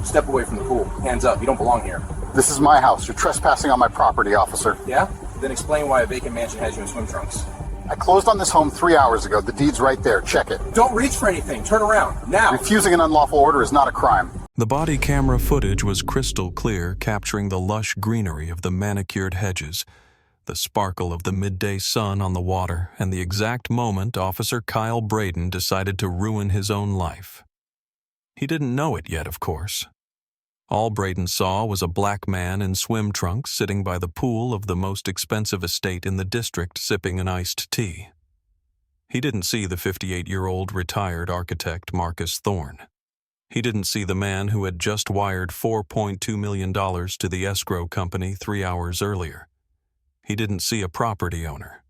Step away from the pool. Hands up. You don't belong here. This is my house. You're trespassing on my property, officer. Yeah? Then explain why a vacant mansion has you in swim trunks. I closed on this home 3 hours ago. The deed's right there. Check it. Don't reach for anything. Turn around. Now. Refusing an unlawful order is not a crime. The body camera footage was crystal clear, capturing the lush greenery of the manicured hedges, the sparkle of the midday sun on the water, and the exact moment Officer Kyle Braden decided to ruin his own life. He didn't know it yet, of course. All Braden saw was a black man in swim trunks sitting by the pool of the most expensive estate in the district sipping an iced tea. He didn't see the 58-year-old retired architect Marcus Thorne. He didn't see the man who had just wired $4.2 million to the escrow company 3 hours earlier. He didn't see a property owner.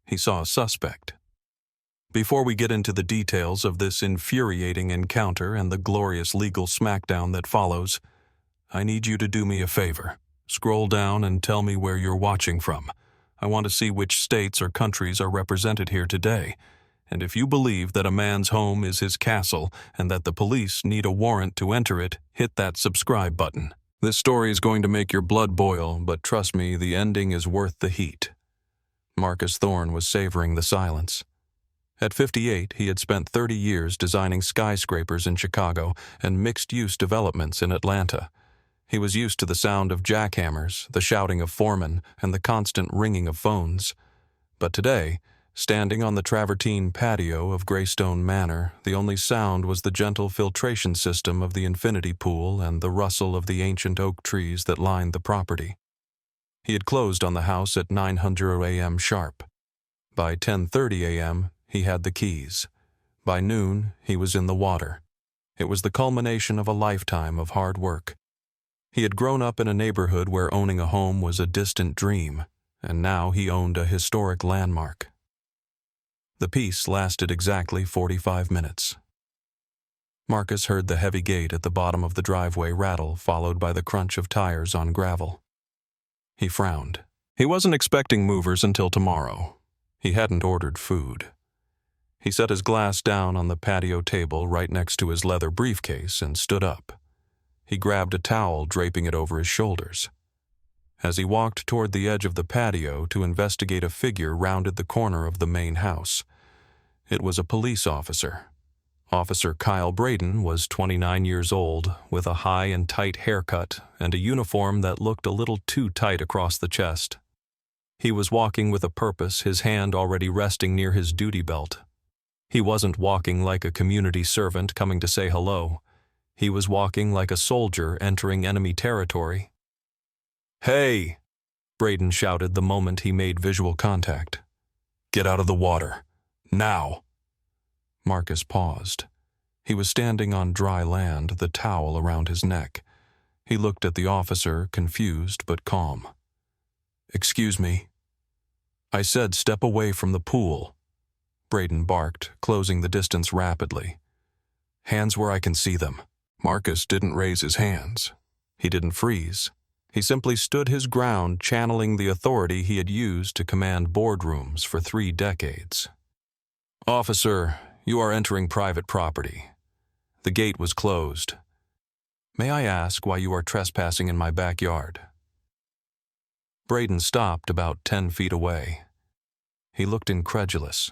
He saw a suspect. Before we get into the details of this infuriating encounter and the glorious legal smackdown that follows, I need you to do me a favor. Scroll down and tell me where you're watching from. I want to see which states or countries are represented here today. And if you believe that a man's home is his castle and that the police need a warrant to enter it, hit that subscribe button. This story is going to make your blood boil, but trust me, the ending is worth the heat. Marcus Thorne was savoring the silence. At 58, he had spent 30 years designing skyscrapers in Chicago and mixed-use developments in Atlanta. He was used to the sound of jackhammers, the shouting of foremen, and the constant ringing of phones. But today, standing on the travertine patio of Greystone Manor, the only sound was the gentle filtration system of the infinity pool and the rustle of the ancient oak trees that lined the property. He had closed on the house at 9:00 a.m. sharp. By 10:30 a.m., he had the keys. By noon, he was in the water. It was the culmination of a lifetime of hard work. He had grown up in a neighborhood where owning a home was a distant dream, and now he owned a historic landmark. The peace lasted exactly 45 minutes. Marcus heard the heavy gate at the bottom of the driveway rattle, followed by the crunch of tires on gravel. He frowned. He wasn't expecting movers until tomorrow. He hadn't ordered food. He set his glass down on the patio table right next to his leather briefcase and stood up. He grabbed a towel, draping it over his shoulders. As he walked toward the edge of the patio to investigate, a figure rounded the corner of the main house. It was a police officer. Officer Kyle Braden was 29 years old, with a high and tight haircut and a uniform that looked a little too tight across the chest. He was walking with a purpose, his hand already resting near his duty belt. He wasn't walking like a community servant coming to say hello. He was walking like a soldier entering enemy territory. "Hey!" Braden shouted the moment he made visual contact. "Get out of the water. Now!" Marcus paused. He was standing on dry land, the towel around his neck. He looked at the officer, confused but calm. "Excuse me." "I said step away from the pool," Braden barked, closing the distance rapidly. "Hands where I can see them." Marcus didn't raise his hands. He didn't freeze. He simply stood his ground, channeling the authority he had used to command boardrooms for 3 decades. "Officer, you are entering private property. The gate was closed. May I ask why you are trespassing in my backyard?" Braden stopped about 10 feet away. He looked incredulous.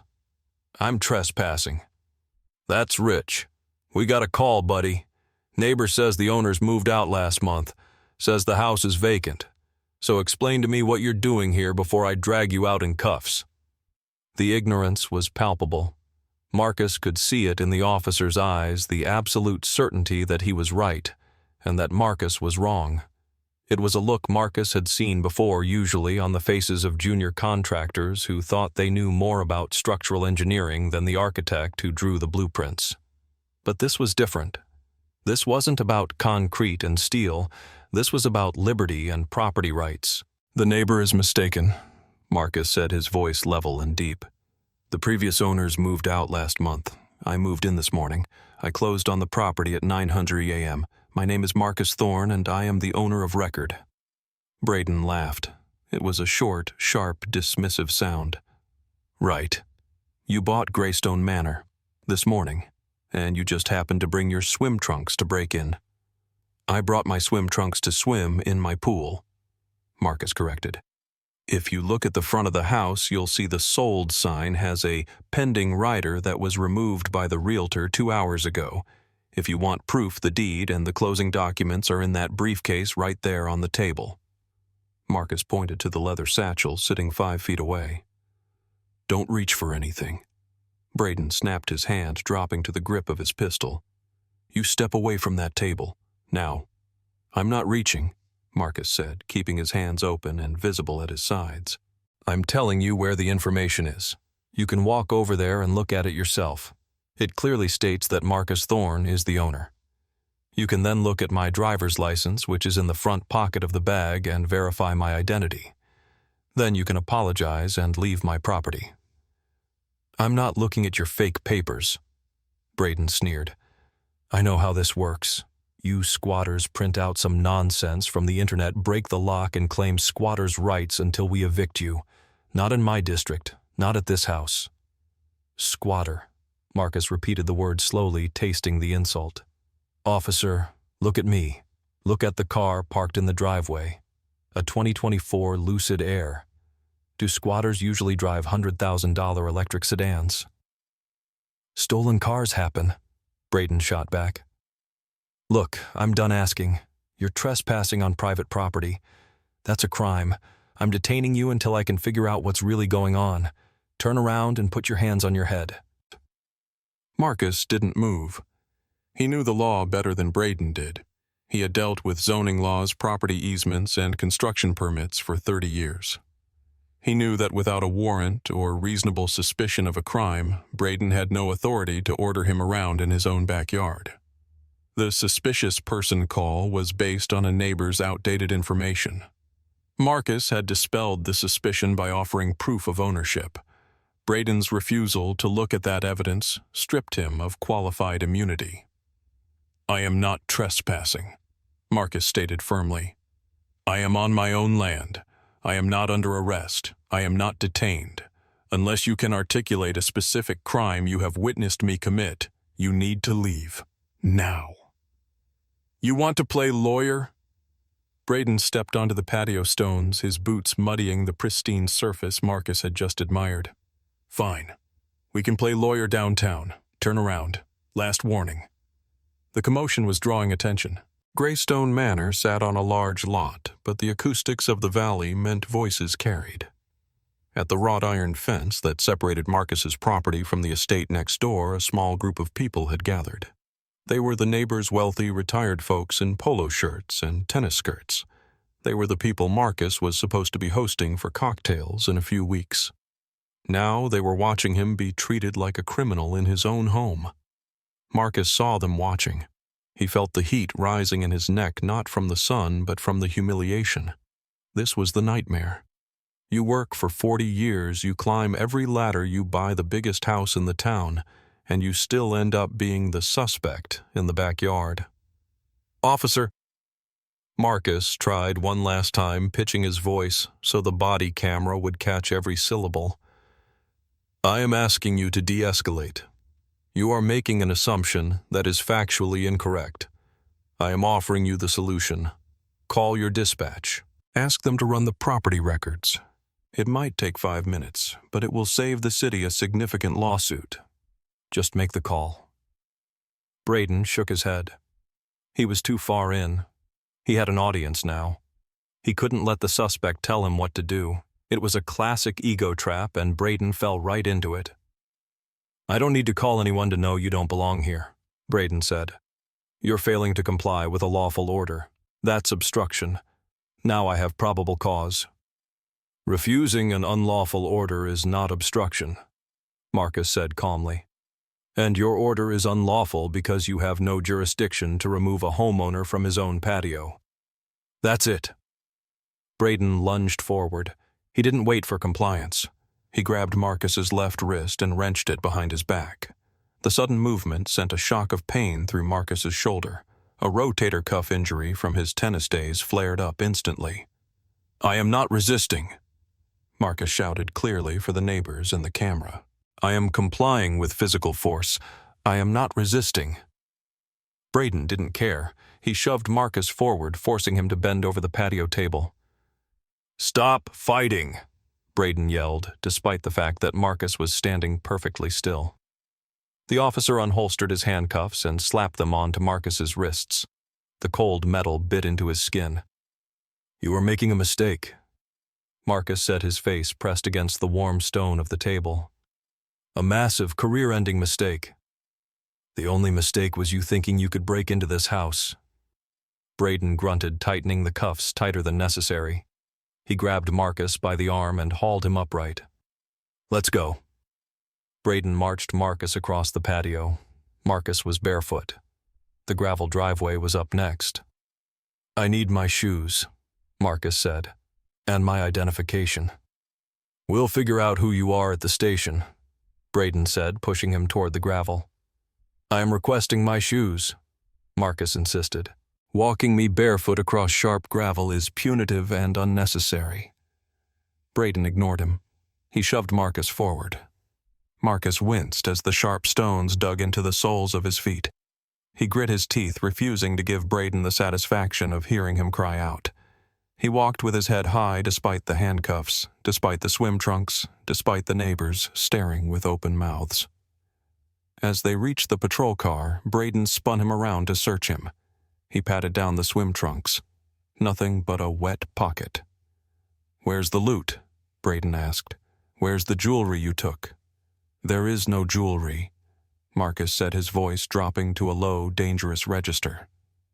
"I'm trespassing." "That's rich. We got a call, buddy. Neighbor says the owners moved out last month. Says the house is vacant. So explain to me what you're doing here before I drag you out in cuffs." The ignorance was palpable. Marcus could see it in the officer's eyes, the absolute certainty that he was right, and that Marcus was wrong. It was a look Marcus had seen before, usually on the faces of junior contractors who thought they knew more about structural engineering than the architect who drew the blueprints. But this was different. This wasn't about concrete and steel. This was about liberty and property rights. "The neighbor is mistaken," Marcus said, his voice level and deep. "The previous owners moved out last month. I moved in this morning. I closed on the property at 9:00 a.m. My name is Marcus Thorne, and I am the owner of record." Braden laughed. It was a short, sharp, dismissive sound. "Right. You bought Greystone Manor this morning, and you just happened to bring your swim trunks to break in." I brought my swim trunks to swim in my pool, Marcus corrected. If you look at the front of the house, you'll see the sold sign has a pending rider that was removed by the realtor 2 hours ago. If you want proof, the deed and the closing documents are in that briefcase right there on the table. Marcus pointed to the leather satchel sitting 5 feet away. Don't reach for anything. Braden snapped his hand, dropping to the grip of his pistol. You step away from that table. Now. I'm not reaching, Marcus said, keeping his hands open and visible at his sides. I'm telling you where the information is. You can walk over there and look at it yourself. It clearly states that Marcus Thorne is the owner. You can then look at my driver's license, which is in the front pocket of the bag, and verify my identity. Then you can apologize and leave my property. I'm not looking at your fake papers, Braden sneered. I know how this works. You squatters print out some nonsense from the internet, break the lock, and claim squatters' rights until we evict you. Not in my district, not at this house. Squatter. Marcus repeated the word slowly, tasting the insult. Officer, look at me. Look at the car parked in the driveway. A 2024 Lucid Air. Do squatters usually drive $100,000 electric sedans? Stolen cars happen, Braden shot back. Look, I'm done asking. You're trespassing on private property. That's a crime. I'm detaining you until I can figure out what's really going on. Turn around and put your hands on your head. Marcus didn't move. He knew the law better than Braden did. He had dealt with zoning laws, property easements, and construction permits for 30 years. He knew that without a warrant or reasonable suspicion of a crime, Braden had no authority to order him around in his own backyard. The suspicious person call was based on a neighbor's outdated information. Marcus had dispelled the suspicion by offering proof of ownership. Braden's refusal to look at that evidence stripped him of qualified immunity. I am not trespassing, Marcus stated firmly. I am on my own land. I am not under arrest. I am not detained. Unless you can articulate a specific crime you have witnessed me commit, you need to leave. Now. You want to play lawyer? Braden stepped onto the patio stones, his boots muddying the pristine surface Marcus had just admired. Fine. We can play lawyer downtown. Turn around. Last warning. The commotion was drawing attention. Greystone Manor sat on a large lot, but the acoustics of the valley meant voices carried. At the wrought iron fence that separated Marcus's property from the estate next door, a small group of people had gathered. They were the neighbors' wealthy, retired folks in polo shirts and tennis skirts. They were the people Marcus was supposed to be hosting for cocktails in a few weeks. Now they were watching him be treated like a criminal in his own home. Marcus saw them watching. He felt the heat rising in his neck not from the sun but from the humiliation. This was the nightmare. You work for 40 years, you climb every ladder, you buy the biggest house in the town, and you still end up being the suspect in the backyard. Officer! Marcus tried one last time, pitching his voice so the body camera would catch every syllable. I am asking you to de-escalate. You are making an assumption that is factually incorrect. I am offering you the solution. Call your dispatch. Ask them to run the property records. It might take 5 minutes, but it will save the city a significant lawsuit. Just make the call. Braden shook his head. He was too far in. He had an audience now. He couldn't let the suspect tell him what to do. It was a classic ego trap, and Braden fell right into it. I don't need to call anyone to know you don't belong here, Braden said. You're failing to comply with a lawful order. That's obstruction. Now I have probable cause. Refusing an unlawful order is not obstruction, Marcus said calmly. And your order is unlawful because you have no jurisdiction to remove a homeowner from his own patio. That's it. Braden lunged forward. He didn't wait for compliance. He grabbed Marcus's left wrist and wrenched it behind his back. The sudden movement sent a shock of pain through Marcus's shoulder. A rotator cuff injury from his tennis days flared up instantly. I am not resisting, Marcus shouted clearly for the neighbors and the camera. I am complying with physical force. I am not resisting. Braden didn't care. He shoved Marcus forward, forcing him to bend over the patio table. "Stop fighting!" Braden yelled, despite the fact that Marcus was standing perfectly still. The officer unholstered his handcuffs and slapped them onto Marcus's wrists. The cold metal bit into his skin. "You are making a mistake." Marcus said, his face pressed against the warm stone of the table. "A massive, career-ending mistake. The only mistake was you thinking you could break into this house." Braden grunted, tightening the cuffs tighter than necessary. He grabbed Marcus by the arm and hauled him upright. "Let's go." Braden marched Marcus across the patio. Marcus was barefoot. The gravel driveway was up next. "I need my shoes," Marcus said, "and my identification." "We'll figure out who you are at the station," Braden said, pushing him toward the gravel. "I am requesting my shoes," Marcus insisted. "Walking me barefoot across sharp gravel is punitive and unnecessary." Braden ignored him. He shoved Marcus forward. Marcus winced as the sharp stones dug into the soles of his feet. He grit his teeth, refusing to give Braden the satisfaction of hearing him cry out. He walked with his head high despite the handcuffs, despite the swim trunks, despite the neighbors staring with open mouths. As they reached the patrol car, Braden spun him around to search him. He patted down the swim trunks. Nothing but a wet pocket. "Where's the loot?" Braden asked. "Where's the jewelry you took?" "There is no jewelry," Marcus said, his voice dropping to a low, dangerous register.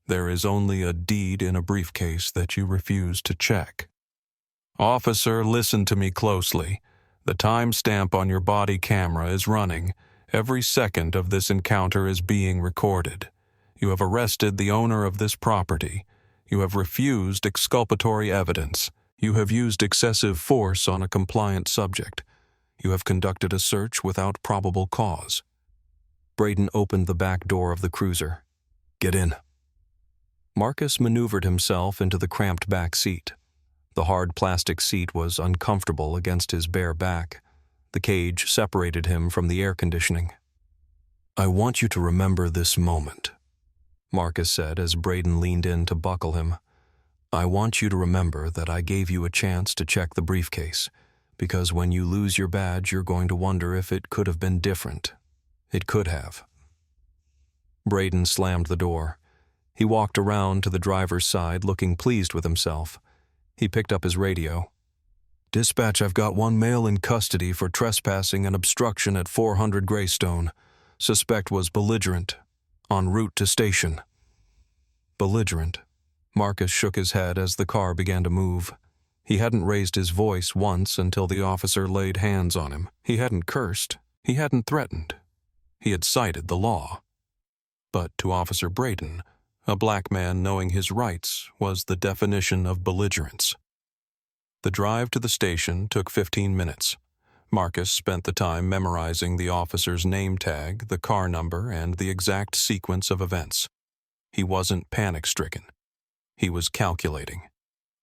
"There is only a deed in a briefcase that you refuse to check." "Officer, listen to me closely. The timestamp on your body camera is running. Every second of this encounter is being recorded. You have arrested the owner of this property. You have refused exculpatory evidence. You have used excessive force on a compliant subject. You have conducted a search without probable cause." Braden opened the back door of the cruiser. "Get in." Marcus maneuvered himself into the cramped back seat. The hard plastic seat was uncomfortable against his bare back. The cage separated him from the air conditioning. "I want you to remember this moment," Marcus said as Braden leaned in to buckle him. "I want you to remember that I gave you a chance to check the briefcase, because when you lose your badge, you're going to wonder if it could have been different. It could have." Braden slammed the door. He walked around to the driver's side, looking pleased with himself. He picked up his radio. "Dispatch, I've got one male in custody for trespassing and obstruction at 400 Greystone. Suspect was belligerent. En route to station." Belligerent. Marcus shook his head as the car began to move. He hadn't raised his voice once until the officer laid hands on him. He hadn't cursed. He hadn't threatened. He had cited the law. But to Officer Braden, a black man knowing his rights was the definition of belligerence. The drive to the station took 15 minutes. Marcus spent the time memorizing the officer's name tag, the car number, and the exact sequence of events. He wasn't panic-stricken. He was calculating.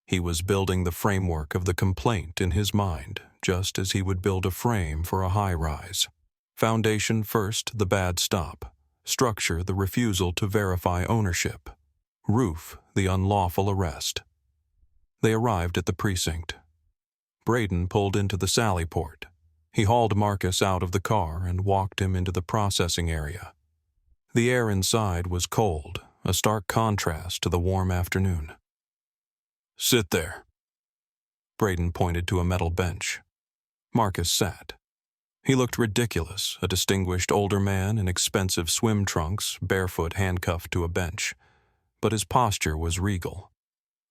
He was building the framework of the complaint in his mind, just as he would build a frame for a high-rise. Foundation first, the bad stop. Structure, the refusal to verify ownership. Roof, the unlawful arrest. They arrived at the precinct. Braden pulled into the sally port. He hauled Marcus out of the car and walked him into the processing area. The air inside was cold, a stark contrast to the warm afternoon. "Sit there." Braden pointed to a metal bench. Marcus sat. He looked ridiculous, a distinguished older man in expensive swim trunks, barefoot handcuffed to a bench. But his posture was regal.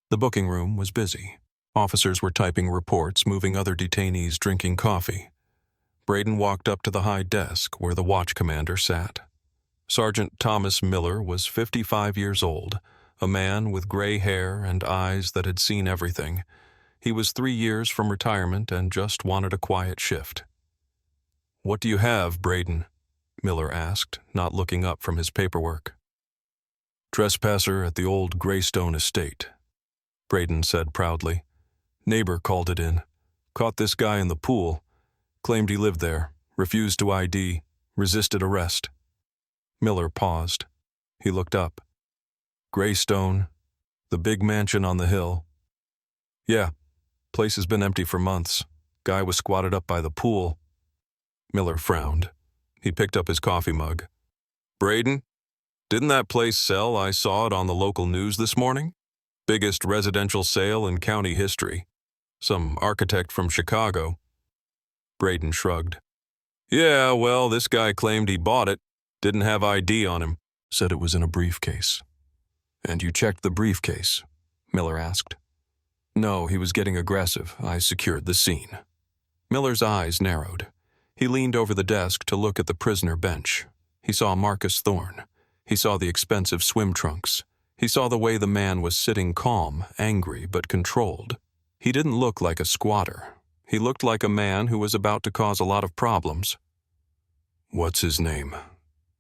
The booking room was busy. Officers were typing reports, moving other detainees drinking coffee. Braden walked up to the high desk where the watch commander sat. Sergeant Thomas Miller was 55 years old, a man with gray hair and eyes that had seen everything. He was 3 years from retirement and just wanted a quiet shift. "What do you have, Braden?" Miller asked, not looking up from his paperwork. "Trespasser at the old Greystone estate," Braden said proudly. "Neighbor called it in. Caught this guy in the pool. Claimed he lived there. Refused to ID. Resisted arrest." Miller paused. He looked up. Greystone, the big mansion on the hill. Yeah, place has been empty for months. Guy was squatted up by the pool. Miller frowned. He picked up his coffee mug. Braden, didn't that place sell? I saw it on the local news this morning. Biggest residential sale in county history. Some architect from Chicago. Braden shrugged. Yeah, well, this guy claimed he bought it. Didn't have ID on him. Said it was in a briefcase. And you checked the briefcase? Miller asked. No, he was getting aggressive. I secured the scene. Miller's eyes narrowed. He leaned over the desk to look at the prisoner bench. He saw Marcus Thorne. He saw the expensive swim trunks. He saw the way the man was sitting calm, angry, but controlled. He didn't look like a squatter. He looked like a man who was about to cause a lot of problems. What's his name?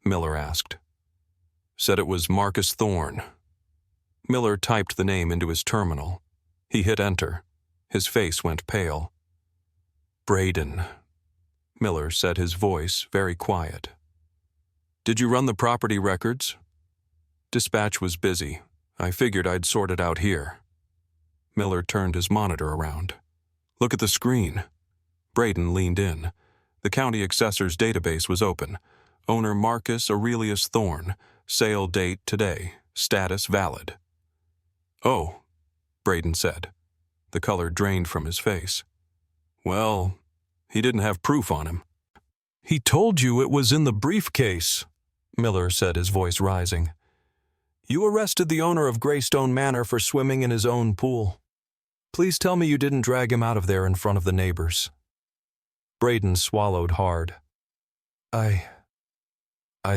Miller asked. Said it was Marcus Thorne. Miller typed the name into his terminal. He hit enter. His face went pale. Braden. Miller said, his voice very quiet. Did you run the property records? Dispatch was busy. I figured I'd sort it out here. Miller turned his monitor around. Look at the screen. Braden leaned in. The county assessor's database was open. Owner Marcus Aurelius Thorne. Sale date today. Status valid. Oh, Braden said. The color drained from his face. Well, he didn't have proof on him. He told you it was in the briefcase, Miller said, his voice rising. You arrested the owner of Greystone Manor for swimming in his own pool. Please tell me you didn't drag him out of there in front of the neighbors. Braden swallowed hard. I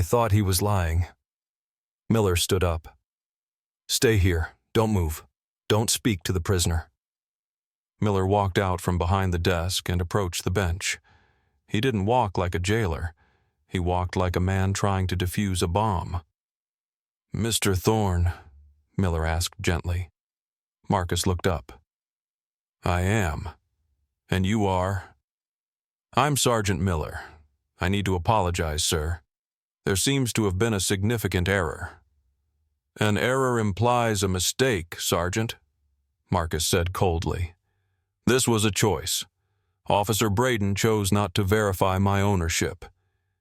thought he was lying. Miller stood up. Stay here. Don't move. Don't speak to the prisoner. Miller walked out from behind the desk and approached the bench. He didn't walk like a jailer. He walked like a man trying to defuse a bomb. Mr. Thorne, Miller asked gently. Marcus looked up. I am. And you are? I'm Sergeant Miller. I need to apologize, sir. There seems to have been a significant error. An error implies a mistake, Sergeant, Marcus said coldly. This was a choice. Officer Braden chose not to verify my ownership.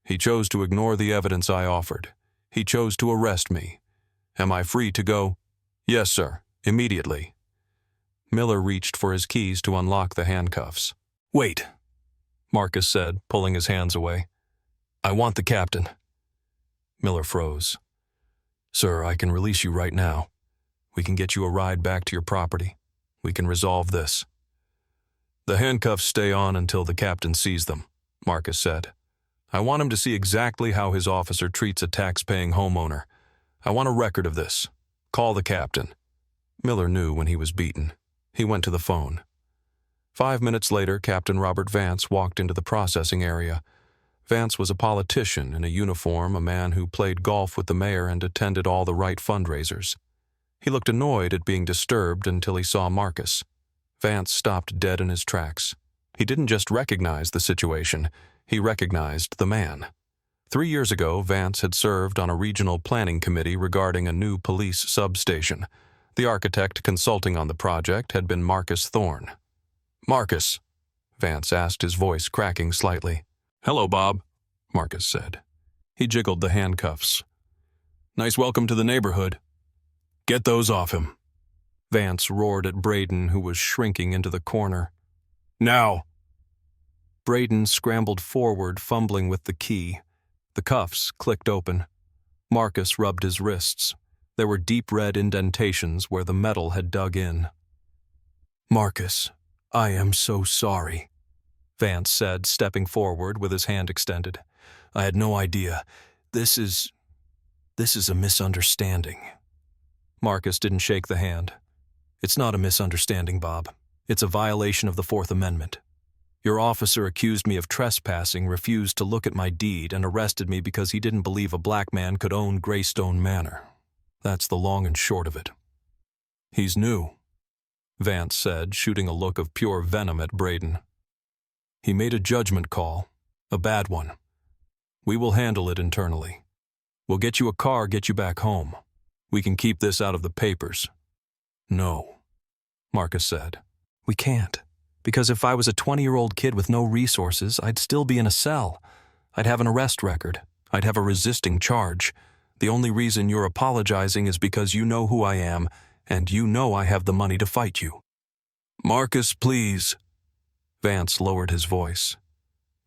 He chose to ignore the evidence I offered. He chose to arrest me. Am I free to go? Yes, sir, immediately. Miller reached for his keys to unlock the handcuffs. Wait, Marcus said, pulling his hands away. I want the captain. Miller froze. Sir, I can release you right now. We can get you a ride back to your property. We can resolve this. The handcuffs stay on until the captain sees them, Marcus said. I want him to see exactly how his officer treats a tax-paying homeowner. I want a record of this. Call the captain. Miller knew when he was beaten. He went to the phone. 5 minutes later, Captain Robert Vance walked into the processing area. Vance was a politician in a uniform, a man who played golf with the mayor and attended all the right fundraisers. He looked annoyed at being disturbed until he saw Marcus. Vance stopped dead in his tracks. He didn't just recognize the situation, he recognized the man. 3 years ago, Vance had served on a regional planning committee regarding a new police substation. The architect consulting on the project had been Marcus Thorne. Marcus, Vance asked, his voice cracking slightly. Hello, Bob, Marcus said. He jiggled the handcuffs. Nice welcome to the neighborhood. Get those off him. Vance roared at Braden, who was shrinking into the corner. Now! Braden scrambled forward, fumbling with the key. The cuffs clicked open. Marcus rubbed his wrists. There were deep red indentations where the metal had dug in. Marcus, I am so sorry, Vance said, stepping forward with his hand extended. I had no idea. This is a misunderstanding. Marcus didn't shake the hand. It's not a misunderstanding, Bob. It's a violation of the Fourth Amendment. Your officer accused me of trespassing, refused to look at my deed, and arrested me because he didn't believe a black man could own Greystone Manor. That's the long and short of it. He's new, Vance said, shooting a look of pure venom at Braden. He made a judgment call, a bad one. We will handle it internally. We'll get you a car, get you back home. We can keep this out of the papers." "No," Marcus said. "We can't. Because if I was a 20-year-old kid with no resources, I'd still be in a cell. I'd have an arrest record. I'd have a resisting charge. The only reason you're apologizing is because you know who I am, and you know I have the money to fight you." "Marcus, please." Vance lowered his voice.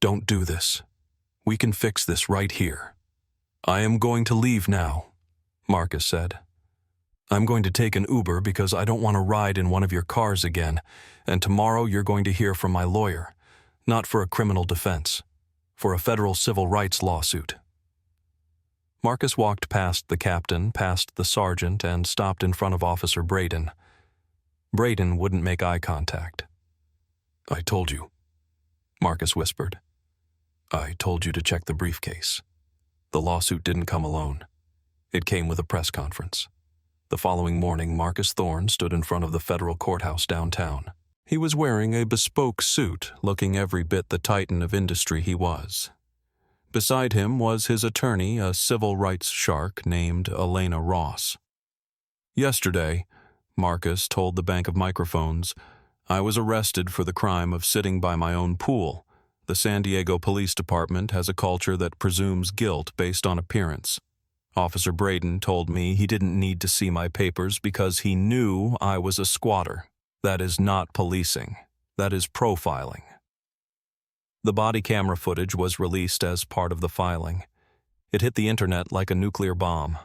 "Don't do this. We can fix this right here." "I am going to leave now," Marcus said. "I'm going to take an Uber because I don't want to ride in one of your cars again, and tomorrow you're going to hear from my lawyer, not for a criminal defense, for a federal civil rights lawsuit." Marcus walked past the captain, past the sergeant, and stopped in front of Officer Braden. Braden wouldn't make eye contact. "I told you," Marcus whispered. "I told you to check the briefcase. The lawsuit didn't come alone. It came with a press conference." The following morning, Marcus Thorne stood in front of the federal courthouse downtown. He was wearing a bespoke suit, looking every bit the titan of industry he was. Beside him was his attorney, a civil rights shark named Elena Ross. "Yesterday," Marcus told the bank of microphones, "I was arrested for the crime of sitting by my own pool. The San Diego Police Department has a culture that presumes guilt based on appearance. Officer Braden told me he didn't need to see my papers because he knew I was a squatter. That is not policing. That is profiling." The body camera footage was released as part of the filing. It hit the internet like a nuclear bomb.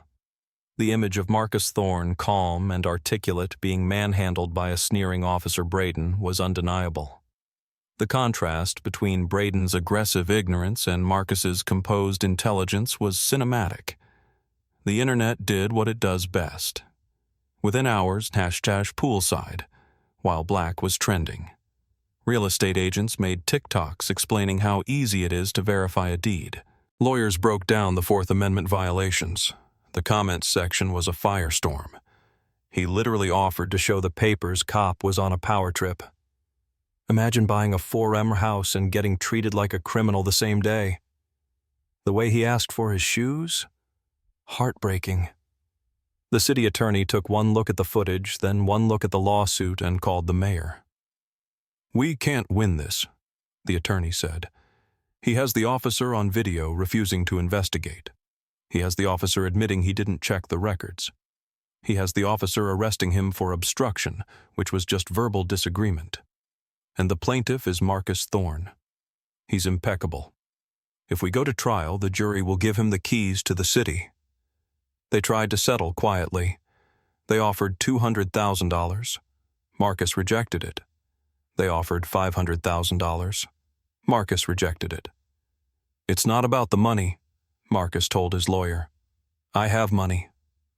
The image of Marcus Thorne, calm and articulate, being manhandled by a sneering Officer Braden was undeniable. The contrast between Braden's aggressive ignorance and Marcus's composed intelligence was cinematic. The internet did what it does best. Within hours, #poolside, while black was trending. Real estate agents made TikToks explaining how easy it is to verify a deed. Lawyers broke down the Fourth Amendment violations. The comments section was a firestorm. He literally offered to show the papers cop was on a power trip. Imagine buying a 4M house and getting treated like a criminal the same day. The way he asked for his shoes? Heartbreaking. The city attorney took one look at the footage, then one look at the lawsuit, and called the mayor. "We can't win this," the attorney said. "He has the officer on video refusing to investigate. He has the officer admitting he didn't check the records. He has the officer arresting him for obstruction, which was just verbal disagreement. And the plaintiff is Marcus Thorne. He's impeccable. If we go to trial, the jury will give him the keys to the city." They tried to settle quietly. They offered $200,000. Marcus rejected it. They offered $500,000. Marcus rejected it. "It's not about the money," Marcus told his lawyer. "I have money.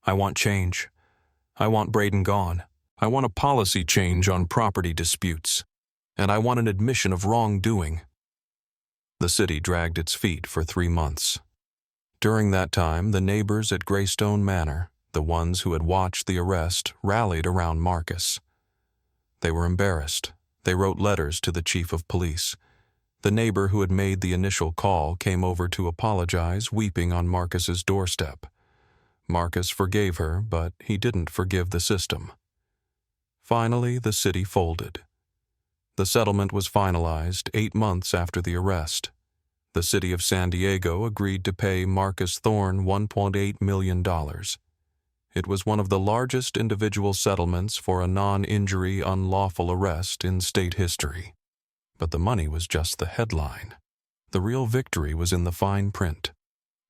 I want change. I want Braden gone. I want a policy change on property disputes. And I want an admission of wrongdoing." The city dragged its feet for 3 months. During that time, the neighbors at Greystone Manor, the ones who had watched the arrest, rallied around Marcus. They were embarrassed. They wrote letters to the chief of police. The neighbor who had made the initial call came over to apologize, weeping on Marcus's doorstep. Marcus forgave her, but he didn't forgive the system. Finally, the city folded. The settlement was finalized 8 months after the arrest. The city of San Diego agreed to pay Marcus Thorne $1.8 million. It was one of the largest individual settlements for a non-injury unlawful arrest in state history. But the money was just the headline. The real victory was in the fine print.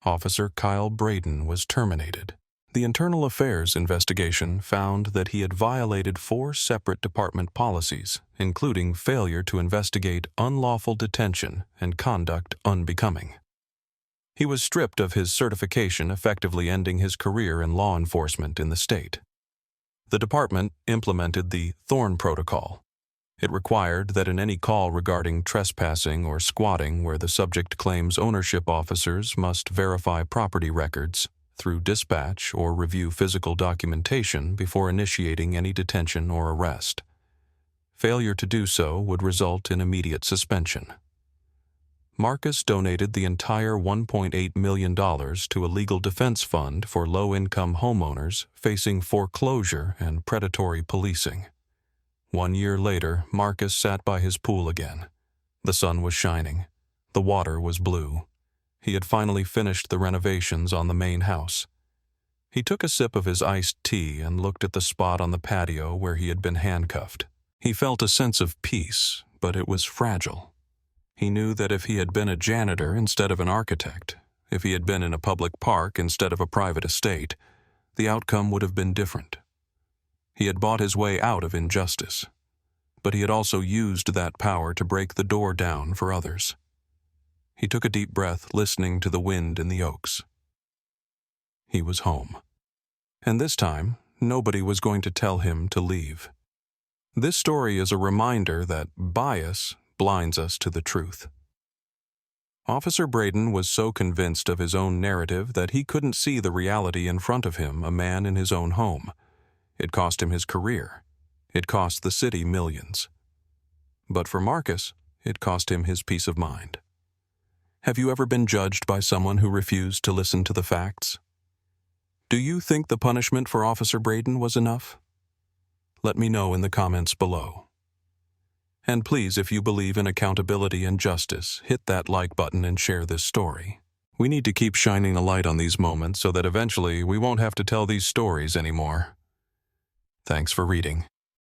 Officer Kyle Braden was terminated. The Internal Affairs investigation found that he had violated 4 separate department policies, including failure to investigate unlawful detention and conduct unbecoming. He was stripped of his certification, effectively ending his career in law enforcement in the state. The department implemented the Thorne Protocol. It required that in any call regarding trespassing or squatting where the subject claims ownership, officers must verify property records through dispatch or review physical documentation before initiating any detention or arrest. Failure to do so would result in immediate suspension. Marcus donated the entire $1.8 million to a legal defense fund for low-income homeowners facing foreclosure and predatory policing. 1 year later, Marcus sat by his pool again. The sun was shining. The water was blue. He had finally finished the renovations on the main house. He took a sip of his iced tea and looked at the spot on the patio where he had been handcuffed. He felt a sense of peace, but it was fragile. He knew that if he had been a janitor instead of an architect, if he had been in a public park instead of a private estate, the outcome would have been different. He had bought his way out of injustice, but he had also used that power to break the door down for others. He took a deep breath, listening to the wind in the oaks. He was home. And this time, nobody was going to tell him to leave. This story is a reminder that bias blinds us to the truth. Officer Braden was so convinced of his own narrative that he couldn't see the reality in front of him, a man in his own home. It cost him his career. It cost the city millions. But for Marcus, it cost him his peace of mind. Have you ever been judged by someone who refused to listen to the facts? Do you think the punishment for Officer Braden was enough? Let me know in the comments below. And please, if you believe in accountability and justice, hit that like button and share this story. We need to keep shining a light on these moments so that eventually we won't have to tell these stories anymore. Thanks for reading.